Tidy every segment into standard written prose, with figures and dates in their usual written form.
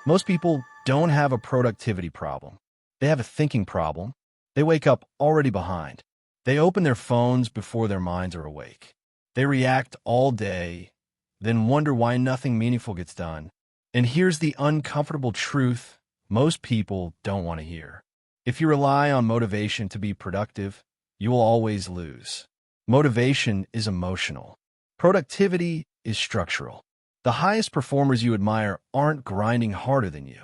Most people don't have a productivity problem. They have a thinking problem. They wake up already behind. They open their phones before their minds are awake. They react all day, then wonder why nothing meaningful gets done. And here's the uncomfortable truth most people don't want to hear. If you rely on motivation to be productive, you will always lose. Motivation is emotional. Productivity is structural. The highest performers you admire aren't grinding harder than you.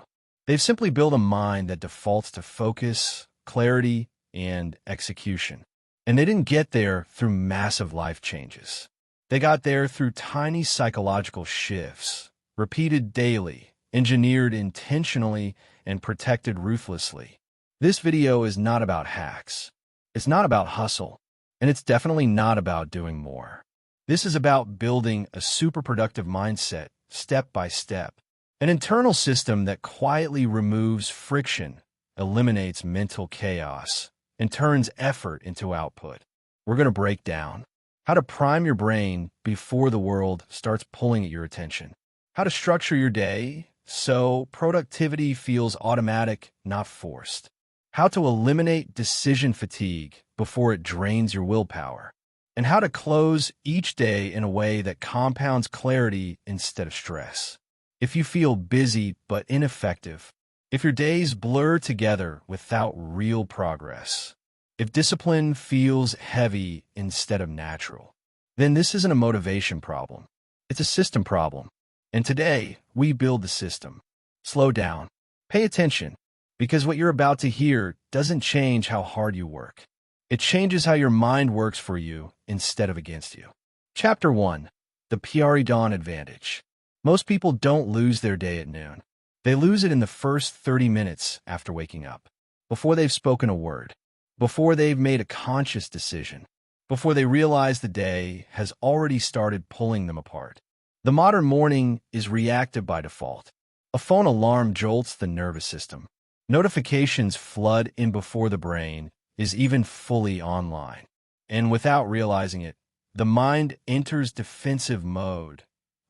They've simply built a mind that defaults to focus, clarity, and execution. And they didn't get there through massive life changes. They got there through tiny psychological shifts, repeated daily, engineered intentionally, and protected ruthlessly. This video is not about hacks. It's not about hustle. And it's definitely not about doing more. This is about building a super productive mindset, step by step. An internal system that quietly removes friction, eliminates mental chaos, and turns effort into output. We're going to break down how to prime your brain before the world starts pulling at your attention, how to structure your day so productivity feels automatic, not forced, how to eliminate decision fatigue before it drains your willpower, and how to close each day in a way that compounds clarity instead of stress. If you feel busy but ineffective, if your days blur together without real progress, if discipline feels heavy instead of natural, then this isn't a motivation problem. It's a system problem. And today, we build the system. Slow down. Pay attention, because what you're about to hear doesn't change how hard you work. It changes how your mind works for you instead of against you. Chapter 1. The Pre-Dawn Advantage. Most people don't lose their day at noon. They lose it in the first 30 minutes after waking up, before they've spoken a word, before they've made a conscious decision, before they realize the day has already started pulling them apart. The modern morning is reactive by default. A phone alarm jolts the nervous system. Notifications flood in before the brain is even fully online. And without realizing it, the mind enters defensive mode,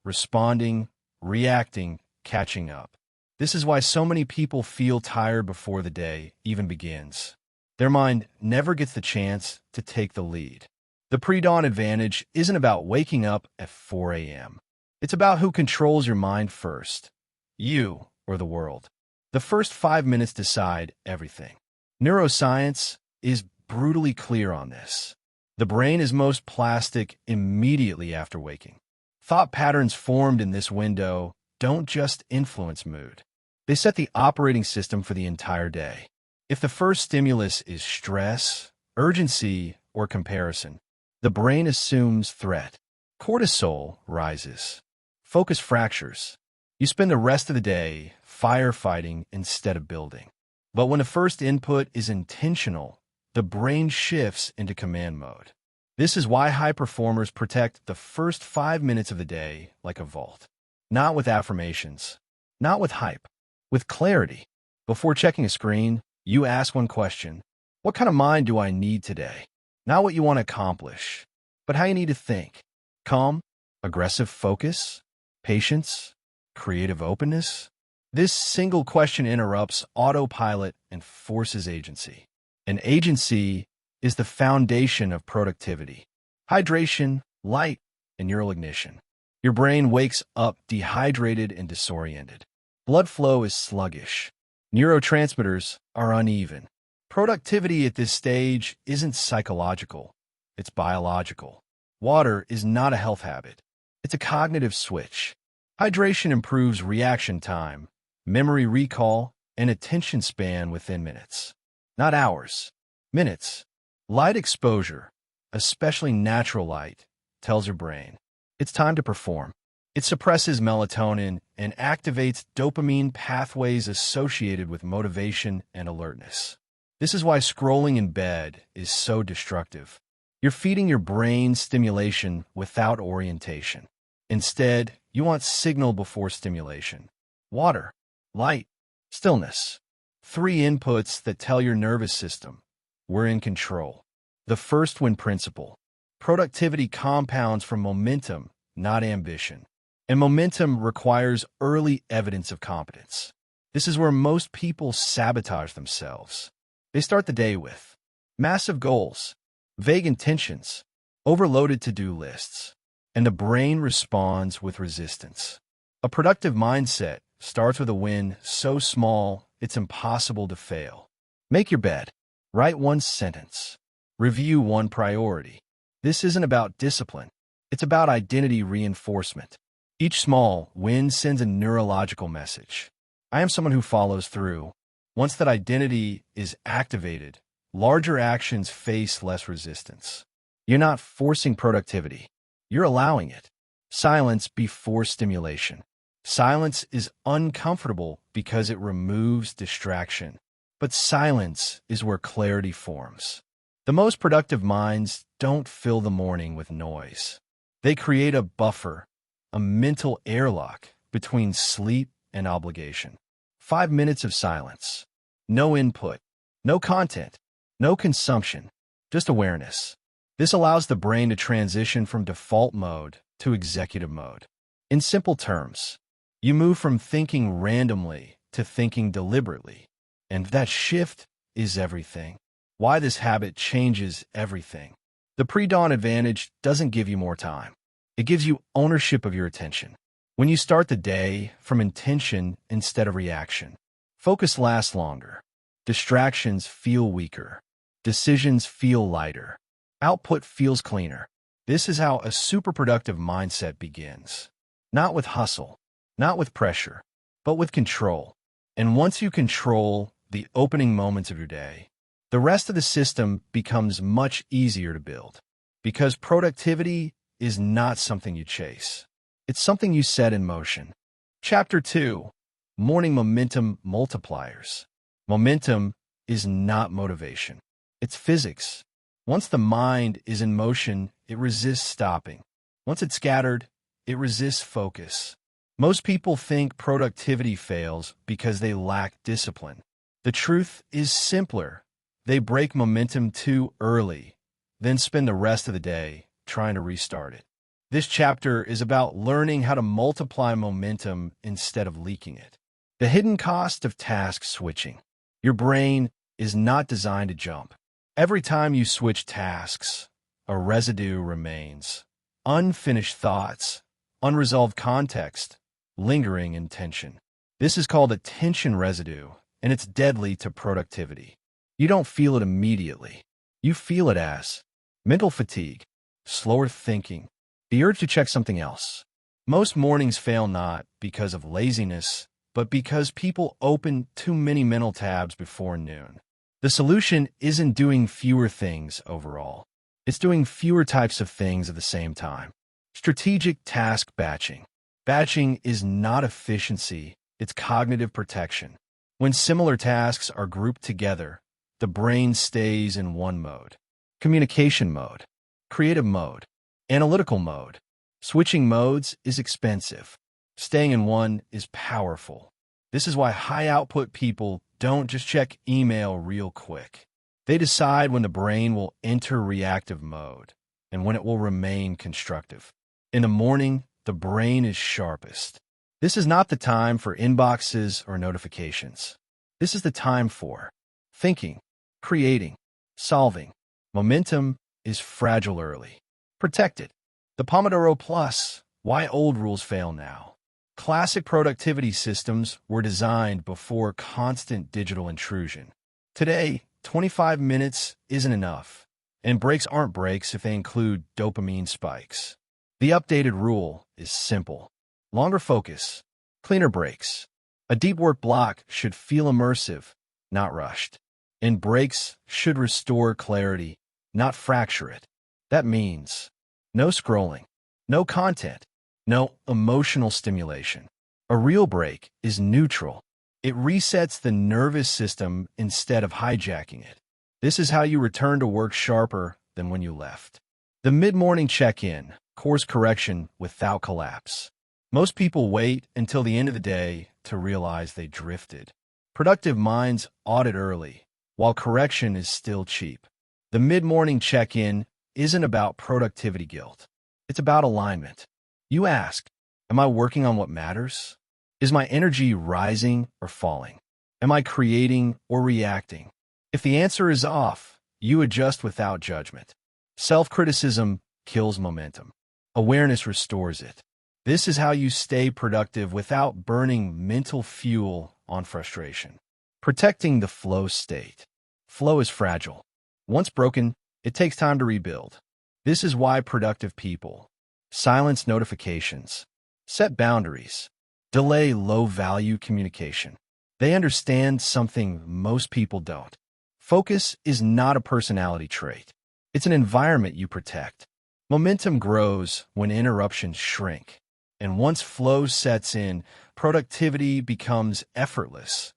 responding, reacting, catching up. This is why so many people feel tired before the day even begins. Their mind never gets the chance to take the lead. The pre-dawn advantage isn't about waking up at 4 a.m. It's about who controls your mind first, you or the world. The first 5 minutes decide everything. Neuroscience is brutally clear on this. The brain is most plastic immediately after waking. Thought patterns formed in this window don't just influence mood. They set the operating system for the entire day. If the first stimulus is stress, urgency, or comparison, the brain assumes threat. Cortisol rises. Focus fractures. You spend the rest of the day firefighting instead of building. But when the first input is intentional, the brain shifts into command mode. This is why high performers protect the first 5 minutes of the day like a vault. Not with affirmations, not with hype, with clarity. Before checking a screen, you ask one question: what kind of mind do I need today? Not what you want to accomplish, but how you need to think. Calm, aggressive focus, patience, creative openness. This single question interrupts autopilot and forces agency. And agency is the foundation of productivity. Hydration, light, and neural ignition. Your brain wakes up dehydrated and disoriented. Blood flow is sluggish. Neurotransmitters are uneven. Productivity at this stage isn't psychological. It's biological. Water is not a health habit. It's a cognitive switch. Hydration improves reaction time, memory recall, and attention span within minutes. Not hours, minutes. Light exposure, especially natural light, tells your brain it's time to perform. It suppresses melatonin and activates dopamine pathways associated with motivation and alertness. This is why scrolling in bed is so destructive. You're feeding your brain stimulation without orientation. Instead, you want signal before stimulation. Water, light, stillness. 3 inputs that tell your nervous system we're in control. The first win principle. Productivity compounds from momentum, not ambition. And momentum requires early evidence of competence. This is where most people sabotage themselves. They start the day with massive goals, vague intentions, overloaded to-do lists, and the brain responds with resistance. A productive mindset starts with a win so small it's impossible to fail. Make your bed. Write one sentence. Review one priority. This isn't about discipline. It's about identity reinforcement. Each small win sends a neurological message. I am someone who follows through. Once that identity is activated, larger actions face less resistance. You're not forcing productivity. You're allowing it. Silence before stimulation. Silence is uncomfortable because it removes distraction. But silence is where clarity forms. The most productive minds don't fill the morning with noise. They create a buffer, a mental airlock between sleep and obligation. 5 minutes of silence. No input, no content, no consumption, just awareness. This allows the brain to transition from default mode to executive mode. In simple terms, you move from thinking randomly to thinking deliberately. And that shift is everything. Why this habit changes everything. The pre-dawn advantage doesn't give you more time. It gives you ownership of your attention. When you start the day from intention instead of reaction, focus lasts longer. Distractions feel weaker. Decisions feel lighter. Output feels cleaner. This is how a super productive mindset begins. Not with hustle, not with pressure, but with control. And once you control the opening moments of your day, the rest of the system becomes much easier to build. Because productivity is not something you chase. It's something you set in motion. Chapter 2. Morning Momentum Multipliers. Momentum is not motivation. It's physics. Once the mind is in motion, it resists stopping. Once it's scattered, it resists focus. Most people think productivity fails because they lack discipline. The truth is simpler. They break momentum too early, then spend the rest of the day trying to restart it. This chapter is about learning how to multiply momentum instead of leaking it. The hidden cost of task switching. Your brain is not designed to jump. Every time you switch tasks, a residue remains. Unfinished thoughts, unresolved context, lingering intention. This is called attention residue, and it's deadly to productivity. You don't feel it immediately. You feel it as mental fatigue, slower thinking, the urge to check something else. Most mornings fail not because of laziness, but because people open too many mental tabs before noon. The solution isn't doing fewer things overall. It's doing fewer types of things at the same time. Strategic task batching. Batching is not efficiency, it's cognitive protection. When similar tasks are grouped together, the brain stays in one mode. Communication mode, creative mode, analytical mode. Switching modes is expensive. Staying in one is powerful. This is why high-output people don't just check email real quick. They decide when the brain will enter reactive mode and when it will remain constructive. In the morning, the brain is sharpest. This is not the time for inboxes or notifications. This is the time for thinking, creating, solving. Momentum is fragile early. Protect it. The Pomodoro Plus. Why old rules fail now. Classic productivity systems were designed before constant digital intrusion. Today, 25 minutes isn't enough, and breaks aren't breaks if they include dopamine spikes. The updated rule is simple. Longer focus, cleaner breaks. A deep work block should feel immersive, not rushed. And breaks should restore clarity, not fracture it. That means no scrolling, no content, no emotional stimulation. A real break is neutral. It resets the nervous system instead of hijacking it. This is how you return to work sharper than when you left. The mid-morning check-in, course correction without collapse. Most people wait until the end of the day to realize they drifted. Productive minds audit early, while correction is still cheap. The mid-morning check-in isn't about productivity guilt. It's about alignment. You ask, am I working on what matters? Is my energy rising or falling? Am I creating or reacting? If the answer is off, you adjust without judgment. Self-criticism kills momentum. Awareness restores it. This is how you stay productive without burning mental fuel on frustration. Protecting the flow state. Flow is fragile. Once broken, it takes time to rebuild. This is why productive people silence notifications, set boundaries, delay low-value communication. They understand something most people don't. Focus is not a personality trait. It's an environment you protect. Momentum grows when interruptions shrink. And once flow sets in, productivity becomes effortless,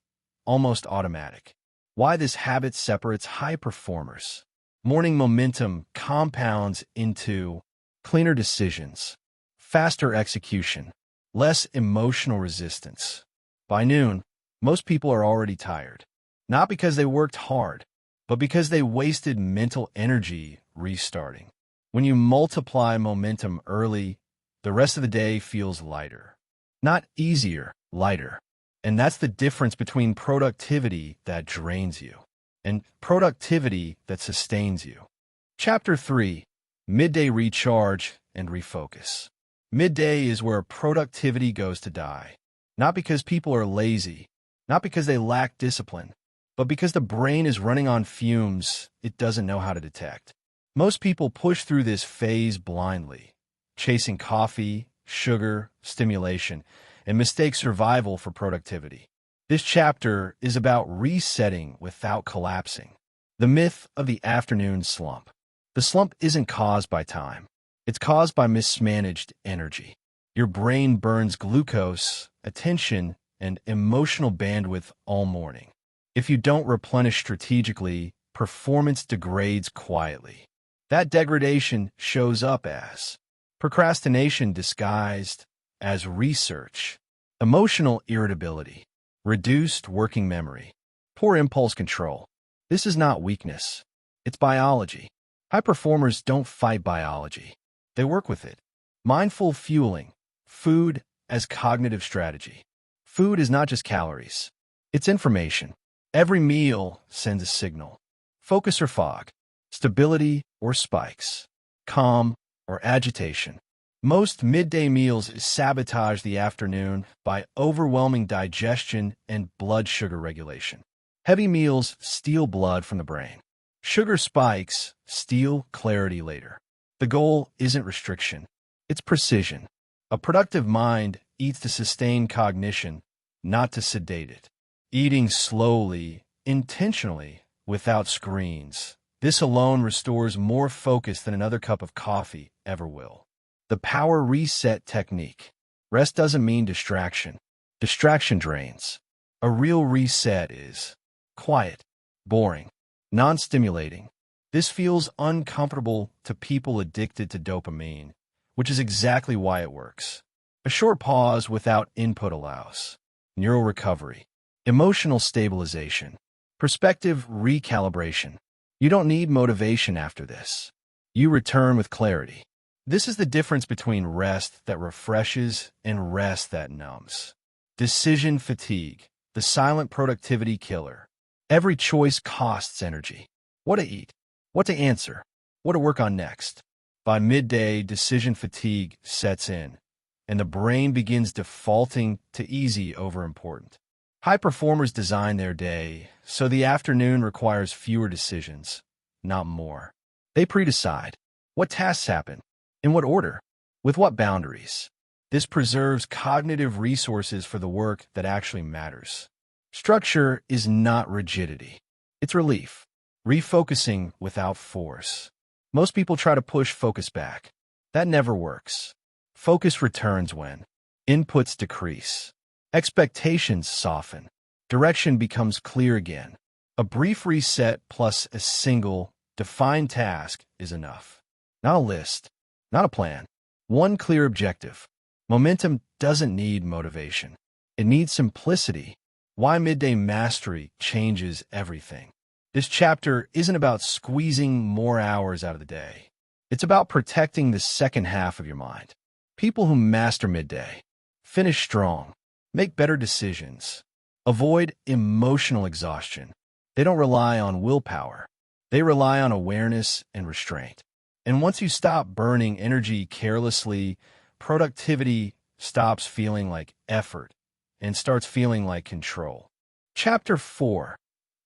almost automatic. Why this habit separates high performers. Morning momentum compounds into cleaner decisions, faster execution, less emotional resistance. By noon, most people are already tired, not because they worked hard, but because they wasted mental energy restarting. When you multiply momentum early, the rest of the day feels lighter. Not easier, lighter. And that's the difference between productivity that drains you and productivity that sustains you. Chapter 3. Midday Recharge and Refocus. Midday is where productivity goes to die. Not because people are lazy, not because they lack discipline, but because the brain is running on fumes it doesn't know how to detect. Most people push through this phase blindly, chasing coffee, sugar, stimulation, and mistake survival for productivity. This chapter is about resetting without collapsing. The myth of the afternoon slump. The slump isn't caused by time. It's caused by mismanaged energy. Your brain burns glucose, attention, and emotional bandwidth all morning. If you don't replenish strategically, performance degrades quietly. That degradation shows up as procrastination disguised as research, emotional irritability, reduced working memory, poor impulse control. This is not weakness. It's biology. High performers don't fight biology. They work with it. Mindful fueling. Food as cognitive strategy. Food is not just calories. It's information. Every meal sends a signal. Focus or fog. Stability or spikes. Calm or agitation. Most midday meals sabotage the afternoon by overwhelming digestion and blood sugar regulation. Heavy meals steal blood from the brain. Sugar spikes steal clarity later. The goal isn't restriction. It's precision. A productive mind eats to sustain cognition, not to sedate it. Eating slowly, intentionally, without screens. This alone restores more focus than another cup of coffee ever will. The power reset technique. Rest doesn't mean distraction. Distraction drains. A real reset is quiet, boring, non-stimulating. This feels uncomfortable to people addicted to dopamine, which is exactly why it works. A short pause without input allows neural recovery, emotional stabilization, perspective recalibration. You don't need motivation after this. You return with clarity. This is the difference between rest that refreshes and rest that numbs. Decision fatigue, the silent productivity killer. Every choice costs energy. What to eat, what to answer, what to work on next. By midday, decision fatigue sets in, and the brain begins defaulting to easy over important. High performers design their day, so the afternoon requires fewer decisions, not more. They pre-decide what tasks happen, in what order, with what boundaries. This preserves cognitive resources for the work that actually matters. Structure is not rigidity. It's relief, refocusing without force. Most people try to push focus back. That never works. Focus returns when inputs decrease, expectations soften, direction becomes clear again. A brief reset plus a single, defined task is enough. Not a list, not a plan. One clear objective. Momentum doesn't need motivation. It needs simplicity. Why midday mastery changes everything. This chapter isn't about squeezing more hours out of the day. It's about protecting the second half of your mind. People who master midday finish strong, make better decisions, avoid emotional exhaustion. They don't rely on willpower. They rely on awareness and restraint. And once you stop burning energy carelessly, productivity stops feeling like effort and starts feeling like control. Chapter 4: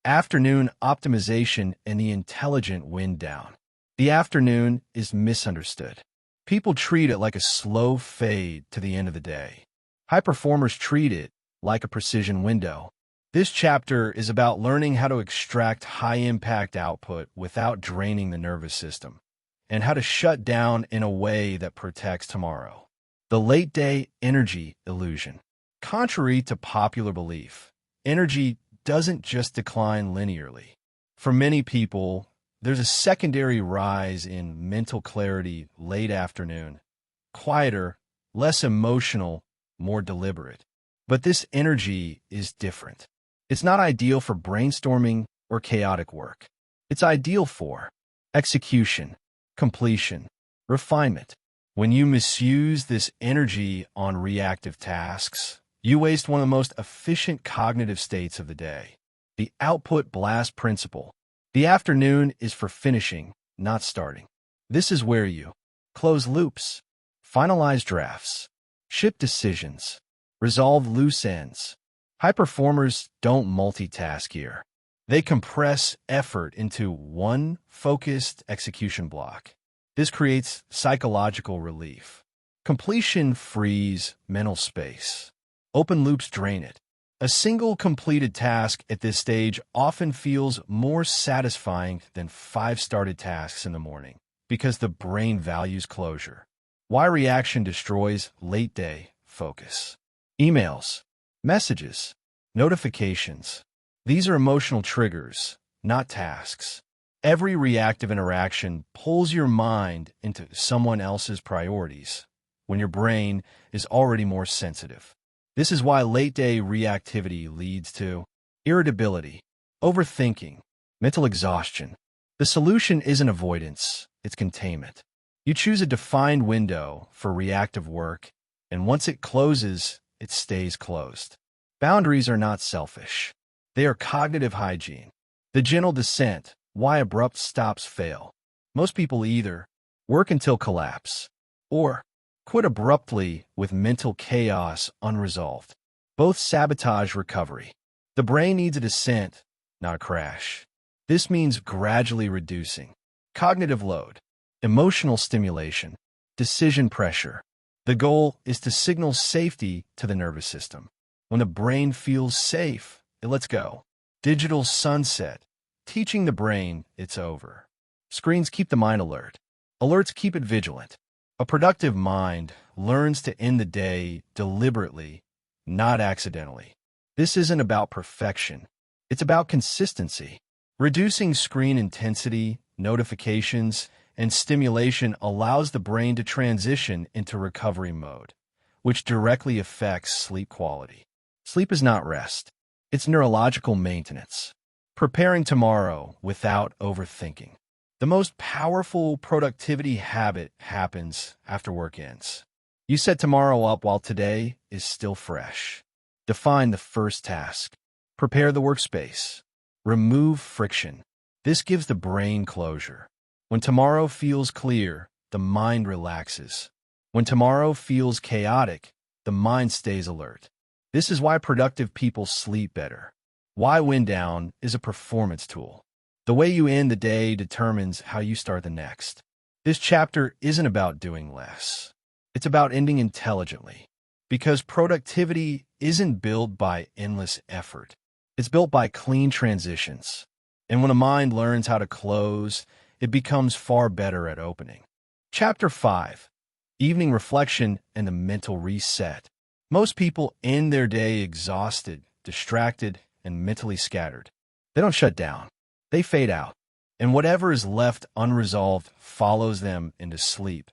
Afternoon Optimization and the Intelligent Wind Down. The afternoon is misunderstood. People treat it like a slow fade to the end of the day. High performers treat it like a precision window. This chapter is about learning how to extract high-impact output without draining the nervous system, and how to shut down in a way that protects tomorrow. The late-day energy illusion. Contrary to popular belief, energy doesn't just decline linearly. For many people, there's a secondary rise in mental clarity late afternoon, quieter, less emotional, more deliberate. But this energy is different. It's not ideal for brainstorming or chaotic work. It's ideal for execution, completion, refinement. When you misuse this energy on reactive tasks, you waste one of the most efficient cognitive states of the day. The output blast principle. The afternoon is for finishing, not starting. This is where you close loops, finalize drafts, ship decisions, resolve loose ends. High performers don't multitask here. They compress effort into one focused execution block. This creates psychological relief. Completion frees mental space. Open loops drain it. A single completed task at this stage often feels more satisfying than 5 started tasks in the morning because the brain values closure. Why reaction destroys late-day focus. Emails, messages, notifications. These are emotional triggers, not tasks. Every reactive interaction pulls your mind into someone else's priorities when your brain is already more sensitive. This is why late-day reactivity leads to irritability, overthinking, mental exhaustion. The solution isn't avoidance, it's containment. You choose a defined window for reactive work, and once it closes, it stays closed. Boundaries are not selfish. They are cognitive hygiene. The gentle descent, why abrupt stops fail. Most people either work until collapse or quit abruptly with mental chaos unresolved. Both sabotage recovery. The brain needs a descent, not a crash. This means gradually reducing cognitive load, emotional stimulation, decision pressure. The goal is to signal safety to the nervous system. When the brain feels safe, it lets go. Digital sunset, teaching the brain it's over. Screens keep the mind alert. Alerts keep it vigilant. A productive mind learns to end the day deliberately, not accidentally. This isn't about perfection. It's about consistency. Reducing screen intensity, notifications, and stimulation allows the brain to transition into recovery mode, which directly affects sleep quality. Sleep is not rest. It's neurological maintenance. Preparing tomorrow without overthinking. The most powerful productivity habit happens after work ends. You set tomorrow up while today is still fresh. Define the first task. Prepare the workspace. Remove friction. This gives the brain closure. When tomorrow feels clear, the mind relaxes. When tomorrow feels chaotic, the mind stays alert. This is why productive people sleep better. Why wind down is a performance tool. The way you end the day determines how you start the next. This chapter isn't about doing less. It's about ending intelligently. Because productivity isn't built by endless effort. It's built by clean transitions. And when a mind learns how to close, it becomes far better at opening. Chapter 5: Evening Reflection and the Mental Reset. Most people end their day exhausted, distracted, and mentally scattered. They don't shut down. They fade out, and whatever is left unresolved follows them into sleep,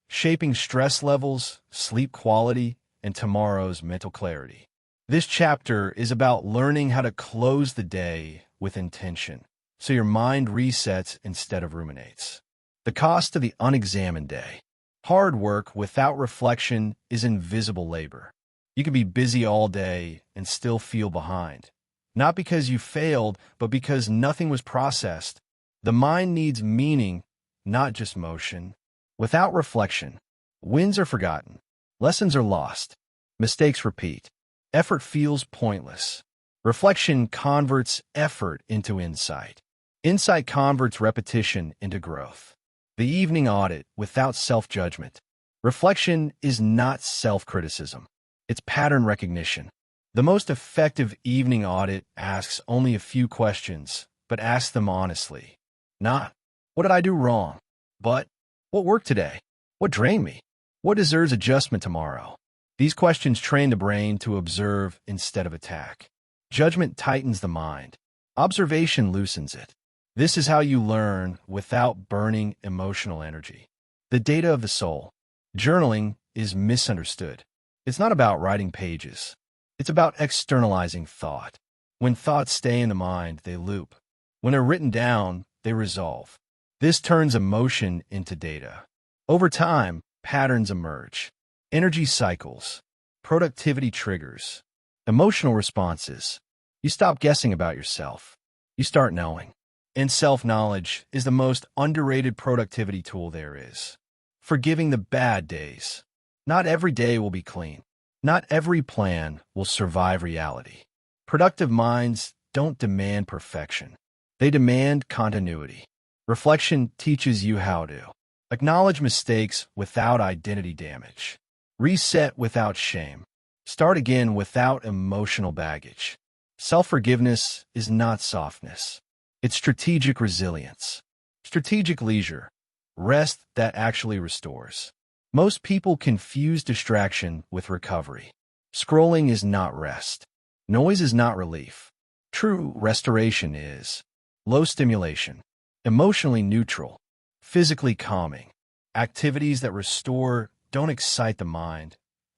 shaping stress levels, sleep quality, and tomorrow's mental clarity. This chapter is about learning how to close the day with intention, so your mind resets instead of ruminates. The cost of the unexamined day. Hard work without reflection is invisible labor. You can be busy all day and still feel behind. Not because you failed, but because nothing was processed. The mind needs meaning, not just motion. Without reflection, wins are forgotten, lessons are lost, mistakes repeat, effort feels pointless. Reflection converts effort into insight. Insight converts repetition into growth. The evening audit without self-judgment. Reflection is not self-criticism. It's pattern recognition. The most effective evening audit asks only a few questions, but asks them honestly. Not, what did I do wrong? But, what worked today? What drained me? What deserves adjustment tomorrow? These questions train the brain to observe instead of attack. Judgment tightens the mind. Observation loosens it. This is how you learn without burning emotional energy. The data of the soul. Journaling is misunderstood. It's not about writing pages. It's about externalizing thought. When thoughts stay in the mind, they loop. When they're written down, they resolve. This turns emotion into data. Over time, patterns emerge. Energy cycles, productivity triggers, emotional responses. You stop guessing about yourself. You start knowing. And self-knowledge is the most underrated productivity tool there is. Forgiving the bad days. Not every day will be clean. Not every plan will survive reality. Productive minds don't demand perfection. They demand continuity. Reflection teaches you how to acknowledge mistakes without identity damage. Reset without shame. Start again without emotional baggage. Self-forgiveness is not softness. It's strategic resilience. Strategic leisure. Rest that actually restores. Most people confuse distraction with recovery. Scrolling is not rest. Noise is not relief. True restoration is low stimulation, emotionally neutral, physically calming. Activities that restore don't excite the mind,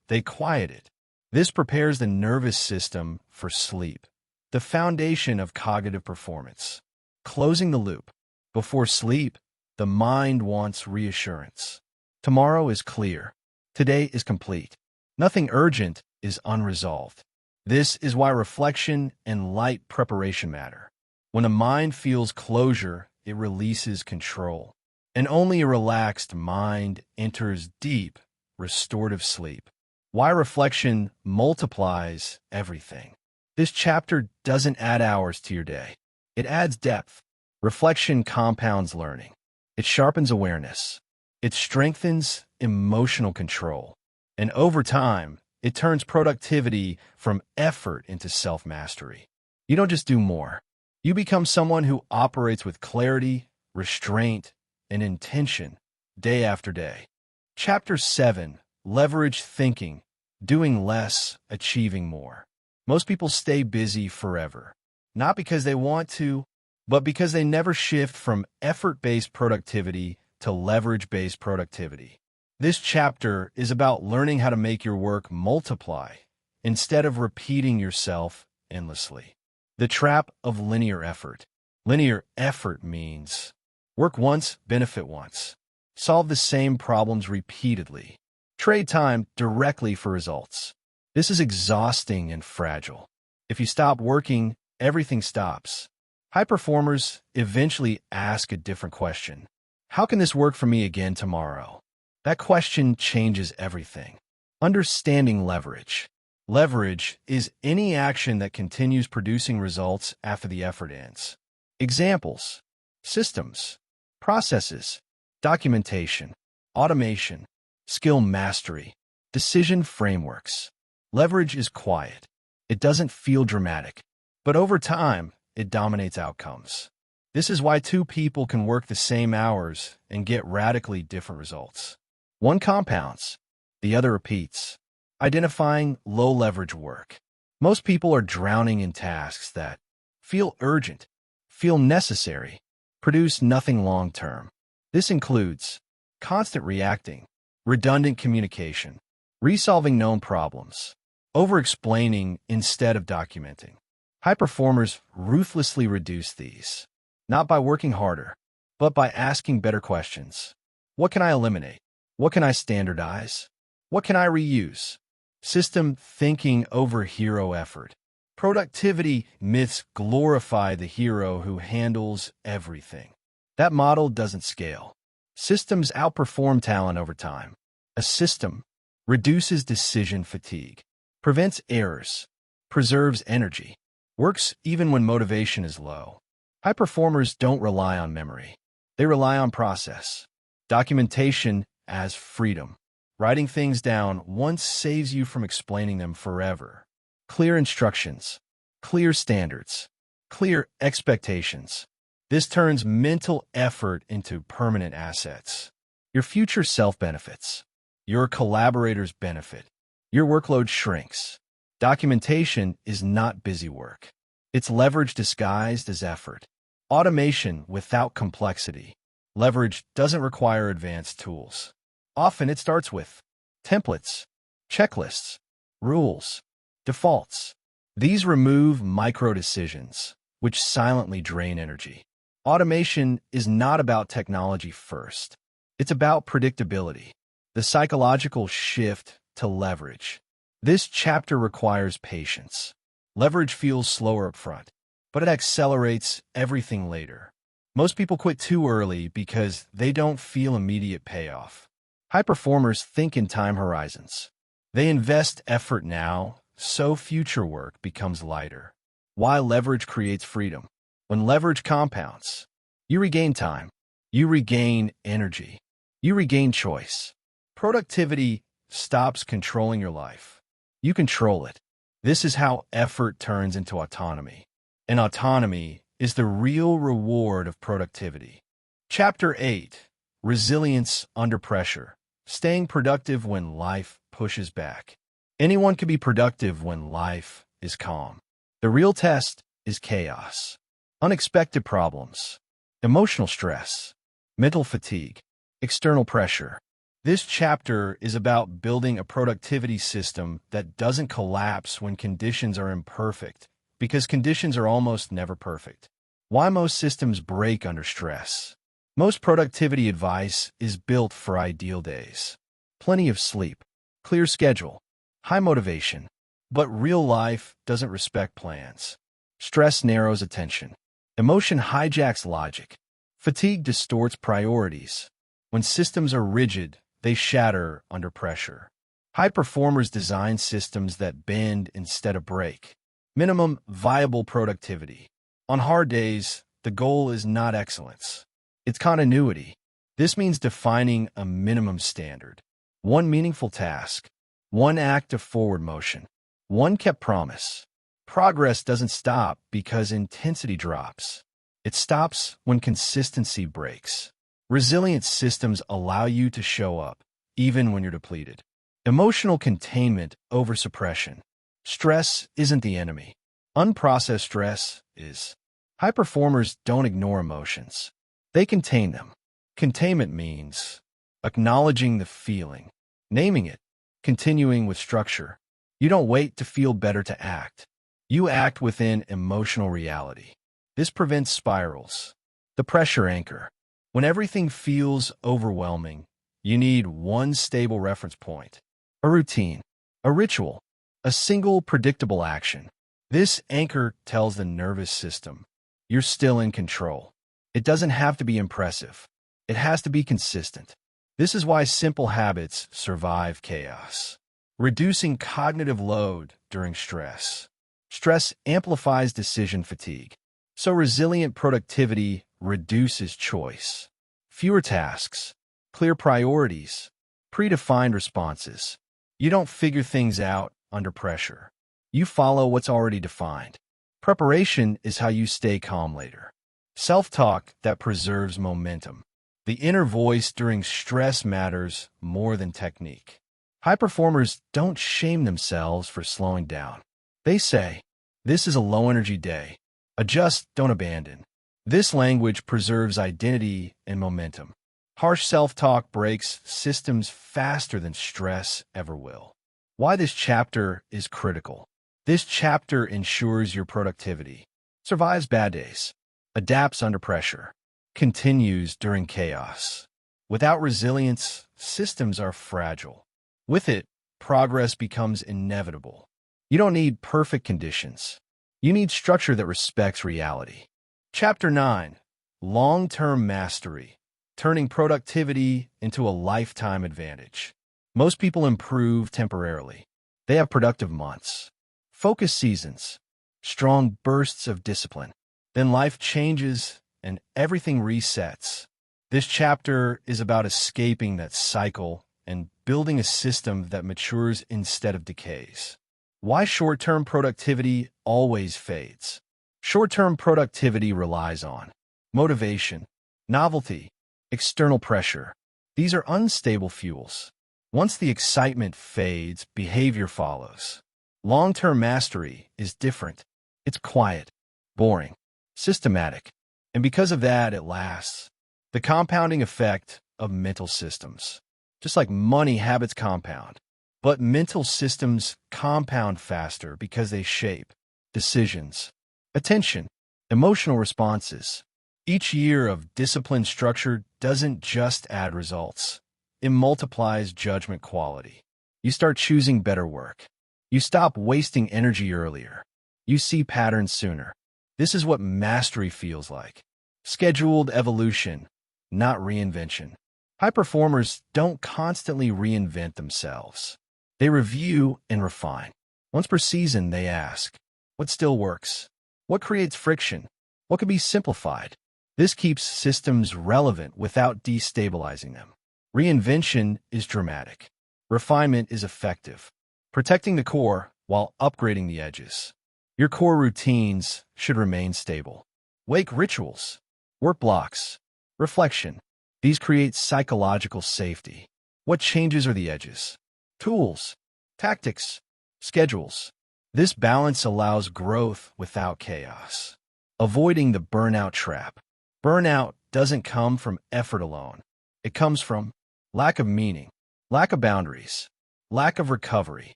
they quiet it. This prepares the nervous system for sleep, the foundation of cognitive performance. Closing the loop. Before sleep, the mind wants reassurance. Tomorrow is clear. Today is complete. Nothing urgent is unresolved. This is why reflection and light preparation matter. When a mind feels closure, it releases control. And only a relaxed mind enters deep, restorative sleep. Why reflection multiplies everything. This chapter doesn't add hours to your day. It adds depth. Reflection compounds learning. It sharpens awareness. It strengthens emotional control. And over time, it turns productivity from effort into self-mastery. You don't just do more. You become someone who operates with clarity, restraint, and intention day after day. Chapter 7. Leverage thinking. Doing less, achieving more. Most people stay busy forever. Not because they want to, but because they never shift from effort-based productivity to leverage-based productivity. This chapter is about learning how to make your work multiply instead of repeating yourself endlessly. The trap of linear effort. Linear effort means work once, benefit once. Solve the same problems repeatedly. Trade time directly for results. This is exhausting and fragile. If you stop working, everything stops. High performers eventually ask a different question. How can this work for me again tomorrow? That question changes everything. Understanding leverage. Leverage is any action that continues producing results after the effort ends. Examples: systems, processes, documentation, automation, skill mastery, decision frameworks. Leverage is quiet. It doesn't feel dramatic, but over time, it dominates outcomes. This is why two people can work the same hours and get radically different results. One compounds, the other repeats. Identifying low-leverage work. Most people are drowning in tasks that feel urgent, feel necessary, produce nothing long-term. This includes constant reacting, redundant communication, resolving known problems, over-explaining instead of documenting. High performers ruthlessly reduce these. Not by working harder, but by asking better questions. What can I eliminate? What can I standardize? What can I reuse? System thinking over hero effort. Productivity myths glorify the hero who handles everything. That model doesn't scale. Systems outperform talent over time. A system reduces decision fatigue, prevents errors, preserves energy, works even when motivation is low. High performers don't rely on memory. They rely on process. Documentation as freedom. Writing things down once saves you from explaining them forever. Clear instructions, clear standards, clear expectations. This turns mental effort into permanent assets. Your future self benefits. Your collaborators benefit. Your workload shrinks. Documentation is not busy work. It's leverage disguised as effort. Automation without complexity. Leverage doesn't require advanced tools. Often it starts with templates, checklists, rules, defaults. These remove micro-decisions, which silently drain energy. Automation is not about technology first. It's about predictability, the psychological shift to leverage. This chapter requires patience. Leverage feels slower up front, but it accelerates everything later. Most people quit too early because they don't feel immediate payoff. High performers think in time horizons. They invest effort now, so future work becomes lighter. Why leverage creates freedom? When leverage compounds, you regain time, you regain energy, you regain choice. Productivity stops controlling your life. You control it. This is how effort turns into autonomy. And autonomy is the real reward of productivity. Chapter 8. Resilience under pressure. Staying productive when life pushes back. Anyone can be productive when life is calm. The real test is chaos. Unexpected problems. Emotional stress. Mental fatigue. External pressure. This chapter is about building a productivity system that doesn't collapse when conditions are imperfect, because conditions are almost never perfect. Why most systems break under stress. Most productivity advice is built for ideal days. Plenty of sleep, clear schedule, high motivation. But real life doesn't respect plans. Stress narrows attention. Emotion hijacks logic. Fatigue distorts priorities. When systems are rigid, they shatter under pressure. High performers design systems that bend instead of break. Minimum viable productivity. On hard days, the goal is not excellence. It's continuity. This means defining a minimum standard. One meaningful task. One act of forward motion. One kept promise. Progress doesn't stop because intensity drops. It stops when consistency breaks. Resilient systems allow you to show up, even when you're depleted. Emotional containment over suppression. Stress isn't the enemy. Unprocessed stress is. High performers don't ignore emotions. They contain them. Containment means acknowledging the feeling, naming it, continuing with structure. You don't wait to feel better to act. You act within emotional reality. This prevents spirals. The pressure anchor. When everything feels overwhelming, you need one stable reference point. A routine, a ritual, a single predictable action. This anchor tells the nervous system, you're still in control. It doesn't have to be impressive. It has to be consistent. This is why simple habits survive chaos. Reducing cognitive load during stress. Stress amplifies decision fatigue. So resilient productivity reduces choice. Fewer tasks, clear priorities, predefined responses. You don't figure things out under pressure. You follow what's already defined. Preparation is how you stay calm later. Self-talk that preserves momentum. The inner voice during stress matters more than technique. High performers don't shame themselves for slowing down. They say, this is a low-energy day. Adjust, don't abandon. This language preserves identity and momentum. Harsh self-talk breaks systems faster than stress ever will. Why this chapter is critical. This chapter ensures your productivity, survives bad days, adapts under pressure, continues during chaos. Without resilience, systems are fragile. With it, progress becomes inevitable. You don't need perfect conditions. You need structure that respects reality. Chapter 9. Long-term mastery. Turning productivity into a lifetime advantage. Most people improve temporarily. They have productive months, focused seasons, strong bursts of discipline. Then life changes and everything resets. This chapter is about escaping that cycle and building a system that matures instead of decays. Why short-term productivity always fades. Short-term productivity relies on motivation, novelty, external pressure. These are unstable fuels. Once the excitement fades, behavior follows. Long-term mastery is different. It's quiet, boring, systematic, and because of that, it lasts. The compounding effect of mental systems. Just like money, habits compound. But mental systems compound faster because they shape decisions, attention, emotional responses. Each year of disciplined structure doesn't just add results. It multiplies judgment quality. You start choosing better work. You stop wasting energy earlier. You see patterns sooner. This is what mastery feels like. Scheduled evolution, not reinvention. High performers don't constantly reinvent themselves. They review and refine. Once per season, they ask, what still works? What creates friction? What can be simplified? This keeps systems relevant without destabilizing them. Reinvention is dramatic. Refinement is effective. Protecting the core while upgrading the edges. Your core routines should remain stable. Wake rituals, work blocks, reflection. These create psychological safety. What changes are the edges? Tools, tactics, schedules. This balance allows growth without chaos. Avoiding the burnout trap. Burnout doesn't come from effort alone. It comes from lack of meaning, lack of boundaries, lack of recovery.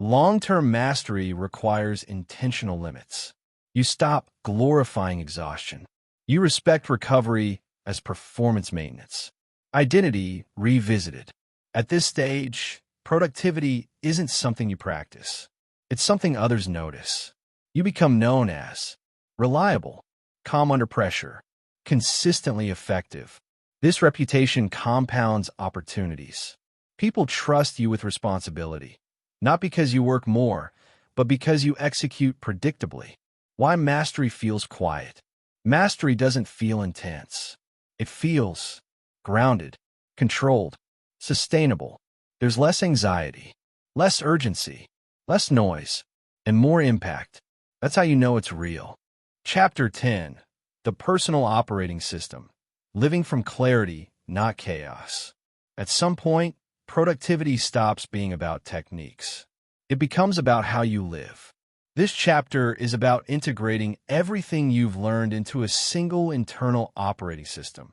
Long-term mastery requires intentional limits. You stop glorifying exhaustion. You respect recovery as performance maintenance. Identity revisited. At this stage, productivity isn't something you practice. It's something others notice. You become known as reliable, calm under pressure, consistently effective. This reputation compounds opportunities. People trust you with responsibility, not because you work more, but because you execute predictably. Why mastery feels quiet. Mastery doesn't feel intense. It feels grounded, controlled, sustainable. There's less anxiety, less urgency, less noise, and more impact. That's how you know it's real. Chapter 10. The Personal Operating System. Living from clarity, not chaos. At some point, productivity stops being about techniques. It becomes about how you live. This chapter is about integrating everything you've learned into a single internal operating system,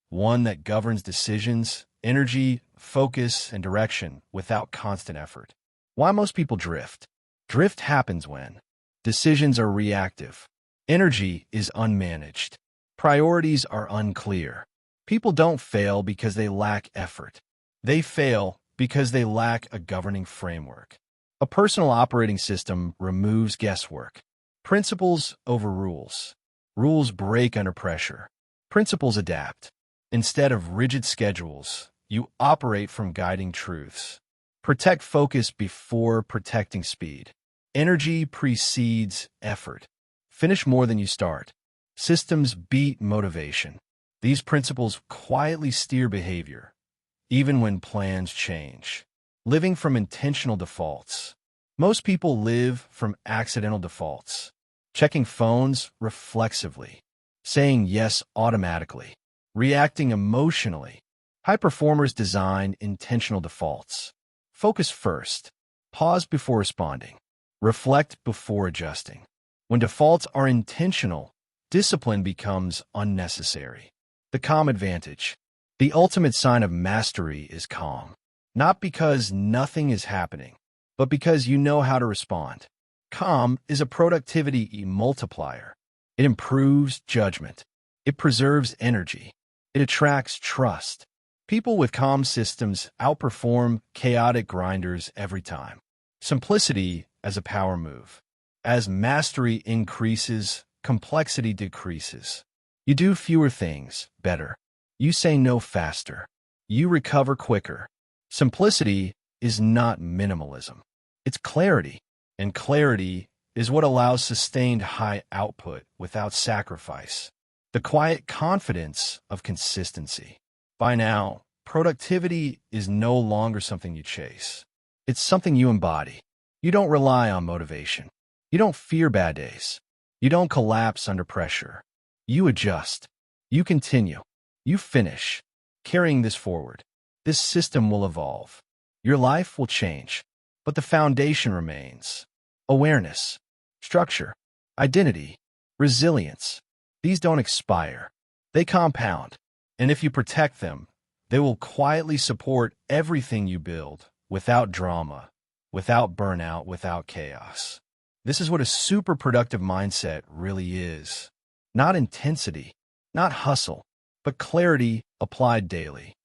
one that governs decisions, energy, focus, and direction without constant effort. Why most people drift. Drift happens when decisions are reactive, energy is unmanaged, priorities are unclear. People don't fail because they lack effort. They fail because they lack a governing framework. A personal operating system removes guesswork. Principles over rules. Rules break under pressure. Principles adapt. Instead of rigid schedules, you operate from guiding truths. Protect focus before protecting speed. Energy precedes effort. Finish more than you start. Systems beat motivation. These principles quietly steer behavior, even when plans change. Living from intentional defaults. Most people live from accidental defaults. Checking phones reflexively. Saying yes automatically. Reacting emotionally. High performers design intentional defaults. Focus first. Pause before responding. Reflect before adjusting. When defaults are intentional, discipline becomes unnecessary. The calm advantage. The ultimate sign of mastery is calm. Not because nothing is happening, but because you know how to respond. Calm is a productivity multiplier. It improves judgment. It preserves energy. It attracts trust. People with calm systems outperform chaotic grinders every time. Simplicity as a power move. As mastery increases, complexity decreases. You do fewer things better. You say no faster. You recover quicker. Simplicity is not minimalism. It's clarity. And clarity is what allows sustained high output without sacrifice. The quiet confidence of consistency. By now, productivity is no longer something you chase. It's something you embody. You don't rely on motivation. You don't fear bad days. You don't collapse under pressure. You adjust. You continue. You finish. Carrying this forward. This system will evolve. Your life will change. But the foundation remains. Awareness, structure, identity, resilience. These don't expire. They compound. And if you protect them, they will quietly support everything you build, without drama, without burnout, without chaos. This is what a super productive mindset really is. Not intensity, not hustle, but clarity applied daily.